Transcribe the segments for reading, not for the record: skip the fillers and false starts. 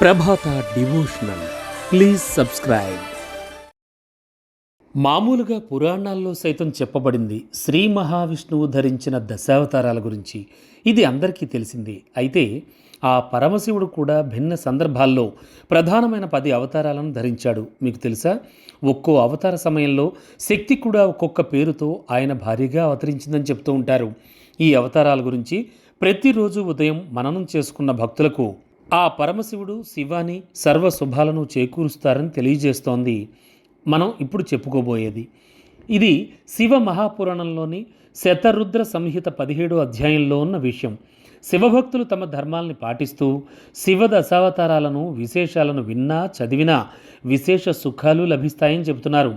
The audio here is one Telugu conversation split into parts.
Prabhata devotional. Please subscribe. మామూలుగా పురాణాల్లో సైతం చెప్పబడింది శ్రీ మహావిష్ణువు ధరించిన దశావతారాల గురించి. ఇది అందరికీ తెలిసిందే. అయితే ఆ పరమశివుడు కూడా భిన్న సందర్భాల్లో ప్రధానమైన 10 అవతారాలను ధరించాడు. మీకు తెలుసా? ఒక్కో అవతార సమయంలో శక్తి కూడా ఒక్కొక్క పేరుతో ఆయన భార్యగా అవతరించిందని చెప్తూ ఉంటారు. ఈ అవతారాల గురించి ప్రతిరోజు ఉదయం మననం చేసుకున్న భక్తులకు ఆ పరమశివుడు శివాని సర్వ శుభాలను చేకూరుస్తారని తెలియజేస్తోంది మనం ఇప్పుడు చెప్పుకోబోయేది. ఇది శివ మహాపురాణంలోని శతరుద్ర సంహిత 17 అధ్యాయంలో ఉన్న విషయం. శివభక్తులు తమ ధర్మాల్ని పాటిస్తూ శివ దశావతారాలను విశేషాలను విన్నా చదివినా విశేష సుఖాలు లభిస్తాయని చెబుతున్నారు.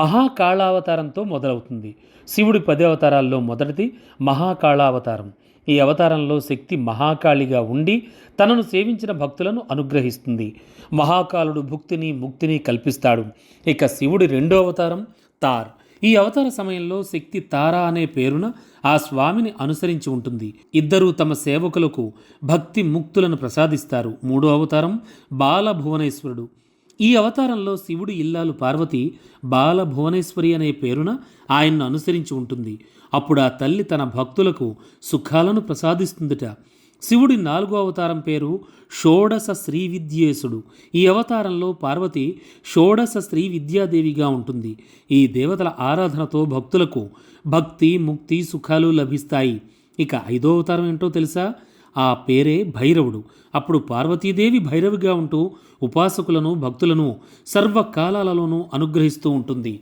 మహాకాళావతారంతో మొదలవుతుంది. శివుడి 10 అవతారాల్లో మొదటిది మహాకాళావతారం. ఈ అవతారంలో శక్తి మహాకాళిగా ఉండి తనను సేవించిన భక్తులను అనుగ్రహిస్తుంది. మహాకాలుడు భుక్తిని ముక్తిని కల్పిస్తాడు. ఇక శివుడి 2వ అవతారం తార్. ఈ అవతార సమయంలో శక్తి తారా అనే పేరున ఆ స్వామిని అనుసరించి ఉంటుంది. ఇద్దరూ తమ సేవకులకు భక్తి ముక్తులను ప్రసాదిస్తారు. 3వ అవతారం బాలభువనేశ్వరుడు. ఈ అవతారంలో శివుడి ఇల్లాలు పార్వతి బాలభువనేశ్వరి అనే పేరున ఆయన్ను అనుసరించి ఉంటుంది. అప్పుడు ఆ తల్లి తన భక్తులకు సుఖాలను ప్రసాదిస్తుందిట. శివుడి 4వ అవతారం పేరు షోడశ శ్రీ విద్యేశుడు. ఈ అవతారంలో పార్వతి షోడశ శ్రీ విద్యాదేవిగా ఉంటుంది. ఈ దేవతల ఆరాధనతో భక్తులకు భక్తి ముక్తి సుఖాలు లభిస్తాయి. ఇక 5వ అవతారం ఏంటో తెలుసా? ఆ పేరే భైరవుడు. అప్పుడు పార్వతీదేవి భైరవిగా ఉంటూ ఉపాసకులను భక్తులను సర్వకాలాలలోనూ అనుగ్రహిస్తూ ఉంటుంది.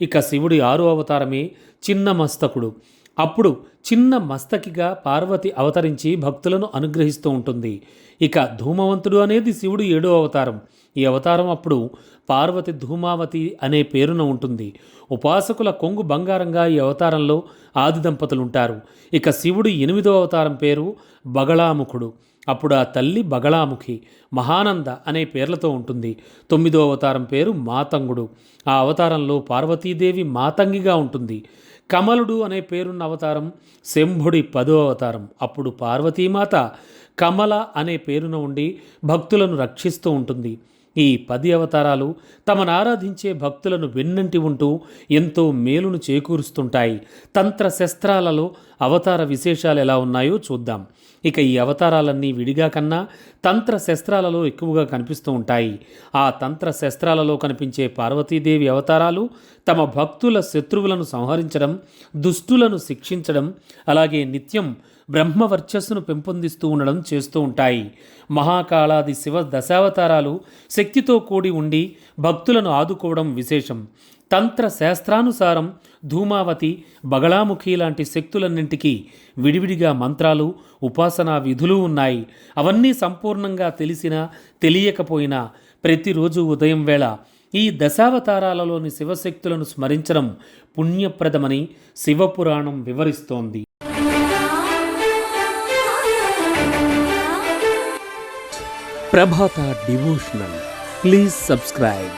ఇక శివుడి 6వ అవతారమే చిన్న మస్తకుడు. అప్పుడు చిన్న మస్తకిగా పార్వతి అవతరించి భక్తులను అనుగ్రహిస్తూ ఉంటుంది. ఇక ధూమవంతుడు అనేది శివుడి 7వ అవతారం. ఈ అవతారం అప్పుడు పార్వతి ధూమావతి అనే పేరున ఉంటుంది. ఉపాసకుల కొంగు బంగారంగా ఈ అవతారంలో ఆది దంపతులుంటారు. ఇక శివుడి 8వ అవతారం పేరు బగళాముఖుడు. అప్పుడు ఆ తల్లి బగళాముఖి మహానంద అనే పేర్లతో ఉంటుంది. 9వ అవతారం పేరు మాతంగుడు. ఆ అవతారంలో పార్వతీదేవి మాతంగిగా ఉంటుంది. కమలుడు అనే పేరున్న అవతారం శంభుడి 10వ అవతారం. అప్పుడు పార్వతీమాత కమల అనే పేరున ఉండి భక్తులను రక్షిస్తూ ఉంటుంది. ఈ 10 అవతారాలు తమను ఆరాధించే భక్తులను వెన్నంటి ఉంటూ ఎంతో మేలును చేకూరుస్తుంటాయి. తంత్ర శస్త్రాలలో అవతార విశేషాలు ఎలా ఉన్నాయో చూద్దాం. ఇక ఈ అవతారాలన్నీ విడిగా కన్నా తంత్ర శస్త్రాలలో ఎక్కువగా కనిపిస్తూ ఉంటాయి. ఆ తంత్ర శస్త్రాలలో కనిపించే పార్వతీదేవి అవతారాలు తమ భక్తుల శత్రువులను సంహరించడం, దుష్టులను శిక్షించడం, అలాగే నిత్యం బ్రహ్మవర్చస్సును పెంపొందిస్తూ ఉండడం చేస్తూ ఉంటాయి. మహాకాళాది శివ దశావతారాలు శక్తితో కూడి ఉండి భక్తులను ఆదుకోవడం విశేషం. తంత్ర శాస్త్రానుసారం ధూమావతి బగళాముఖి లాంటి శక్తులన్నింటికీ విడివిడిగా మంత్రాలు ఉపాసనా విధులు ఉన్నాయి. అవన్నీ సంపూర్ణంగా తెలిసినా తెలియకపోయినా ప్రతిరోజు ఉదయం వేళ ఈ దశావతారాలలోని శివశక్తులను స్మరించడం పుణ్యప్రదమని శివపురాణం వివరిస్తోంది. ప్రభాత డివోషనల్. Please subscribe.